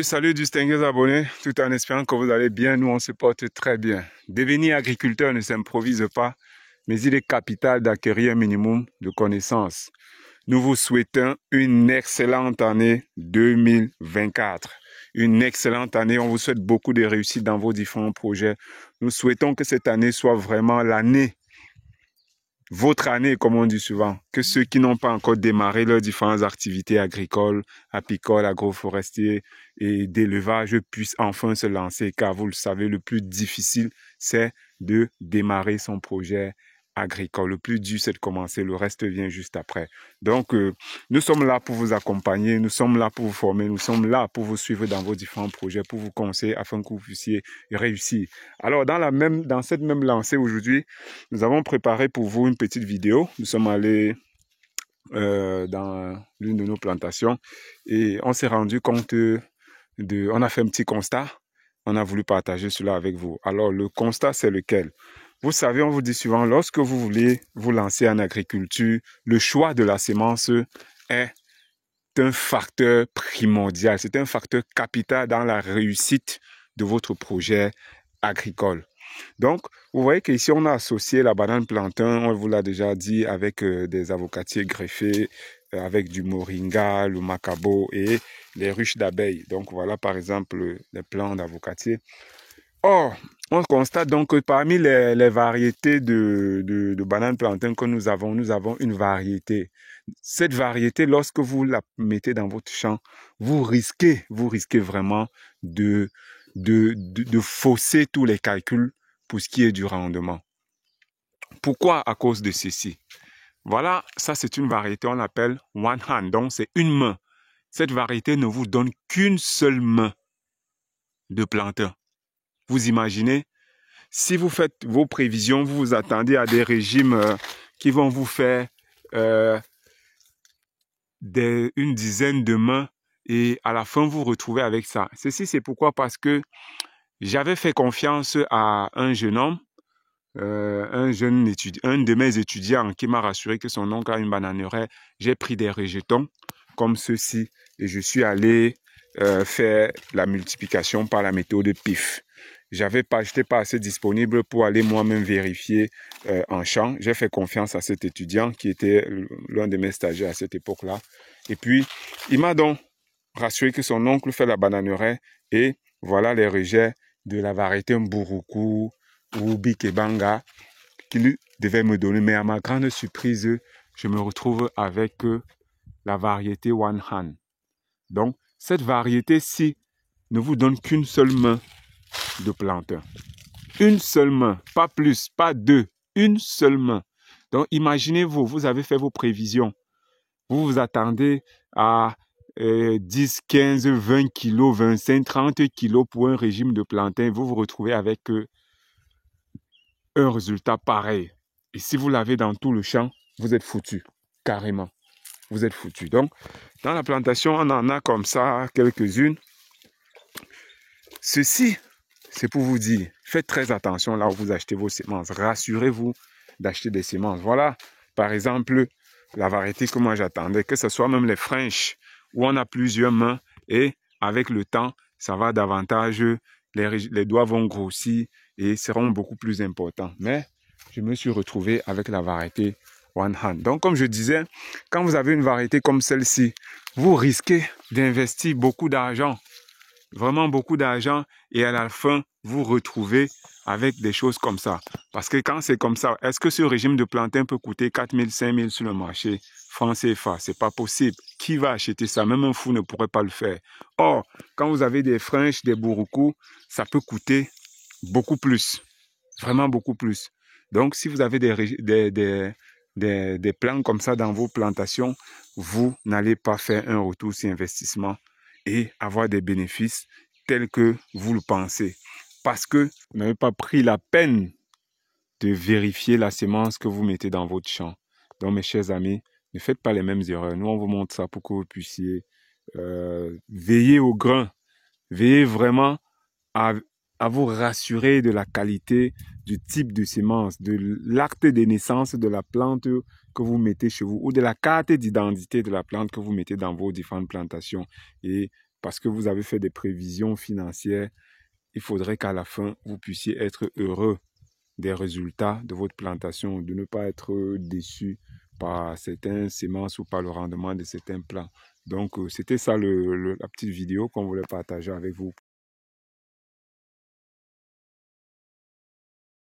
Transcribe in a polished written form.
Salut distingués abonnés, tout en espérant que vous allez bien, nous on se porte très bien. Devenir agriculteur ne s'improvise pas, mais il est capital d'acquérir un minimum de connaissances. Nous vous souhaitons une excellente année 2024. Une excellente année, on vous souhaite beaucoup de réussite dans vos différents projets. Nous souhaitons que cette année soit vraiment l'année, votre année, comme on dit souvent, que ceux qui n'ont pas encore démarré leurs différentes activités agricoles, apicoles, agroforestiers et d'élevage puissent enfin se lancer, car vous le savez, le plus difficile, c'est de démarrer son projet agricole. Le plus dur, c'est de commencer, le reste vient juste après. Donc, nous sommes là pour vous accompagner, nous sommes là pour vous former, nous sommes là pour vous suivre dans vos différents projets, pour vous conseiller afin que vous puissiez réussir. Alors, dans cette même lancée aujourd'hui, nous avons préparé pour vous une petite vidéo. Nous sommes allés dans l'une de nos plantations et on s'est rendu compte on a fait un petit constat. On a voulu partager cela avec vous. Alors, le constat, c'est lequel? Vous savez, on vous dit souvent, lorsque vous voulez vous lancer en agriculture, le choix de la semence est un facteur primordial. C'est un facteur capital dans la réussite de votre projet agricole. Donc, vous voyez qu'ici, on a associé la banane plantain, on vous l'a déjà dit, avec des avocatiers greffés, avec du moringa, le macabo et les ruches d'abeilles. Donc, voilà, par exemple, les plants d'avocatiers. Or, on constate donc que parmi les variétés de bananes plantain que nous avons une variété. Cette variété, lorsque vous la mettez dans votre champ, vous risquez vraiment de fausser tous les calculs pour ce qui est du rendement. Pourquoi? À cause de ceci. Voilà, ça c'est une variété, on l'appelle one hand, donc c'est une main. Cette variété ne vous donne qu'une seule main de plantain. Vous imaginez, si vous faites vos prévisions, vous vous attendez à des régimes qui vont vous faire une dizaine de mains et à la fin vous retrouvez avec ça. Ceci c'est pourquoi, parce que j'avais fait confiance à un jeune homme, un de mes étudiants qui m'a rassuré que son oncle a une bananeraie. J'ai pris des rejetons comme ceci et je suis allé faire la multiplication par la méthode PIF. J'étais pas assez disponible pour aller moi-même vérifier en champ. J'ai fait confiance à cet étudiant qui était l'un de mes stagiaires à cette époque-là. Et puis, il m'a donc rassuré que son oncle fait la bananeraie et voilà les rejets de la variété Mburuku ou Bikebanga qu'il devait me donner. Mais à ma grande surprise, je me retrouve avec la variété One Hand. Donc, cette variété-ci ne vous donne qu'une seule main de plantain. Une seule main, pas plus, pas deux, une seule main. Donc, imaginez-vous, vous avez fait vos prévisions. Vous vous attendez à 10, 15, 20 kilos, 25, 30 kilos pour un régime de plantain. Vous vous retrouvez avec un résultat pareil. Et si vous l'avez dans tout le champ, vous êtes foutu, carrément. Vous êtes foutu. Donc, dans la plantation, on en a comme ça quelques-unes. Ceci, c'est pour vous dire, faites très attention là où vous achetez vos semences. Rassurez-vous d'acheter des semences. Voilà, par exemple, la variété que moi j'attendais, que ce soit même les French, où on a plusieurs mains et avec le temps, ça va davantage, les doigts vont grossir et seront beaucoup plus importants. Mais je me suis retrouvé avec la variété One Hand. Donc, comme je disais, quand vous avez une variété comme celle-ci, vous risquez d'investir beaucoup d'argent, vraiment beaucoup d'argent, et à la fin, vous retrouvez avec des choses comme ça. Parce que quand c'est comme ça, est-ce que ce régime de plantain peut coûter 4 000, 5 000 sur le marché franc CFA? C'est pas possible. Qui va acheter ça? Même un fou ne pourrait pas le faire. Or, quand vous avez des French, des Buruku, ça peut coûter beaucoup plus. Vraiment beaucoup plus. Donc, si vous avez des plans comme ça dans vos plantations, vous n'allez pas faire un retour sur investissement et avoir des bénéfices tels que vous le pensez. Parce que vous n'avez pas pris la peine de vérifier la semence que vous mettez dans votre champ. Donc, mes chers amis, ne faites pas les mêmes erreurs. Nous, on vous montre ça pour que vous puissiez veiller au grain. Veillez vraiment à vous rassurer de la qualité, du type de semence, de l'acte de naissance de la plante que vous mettez chez vous ou de la carte d'identité de la plante que vous mettez dans vos différentes plantations. Et parce que vous avez fait des prévisions financières, il faudrait qu'à la fin, vous puissiez être heureux des résultats de votre plantation, de ne pas être déçu par certaines semences ou par le rendement de certains plants. Donc, c'était ça la petite vidéo qu'on voulait partager avec vous.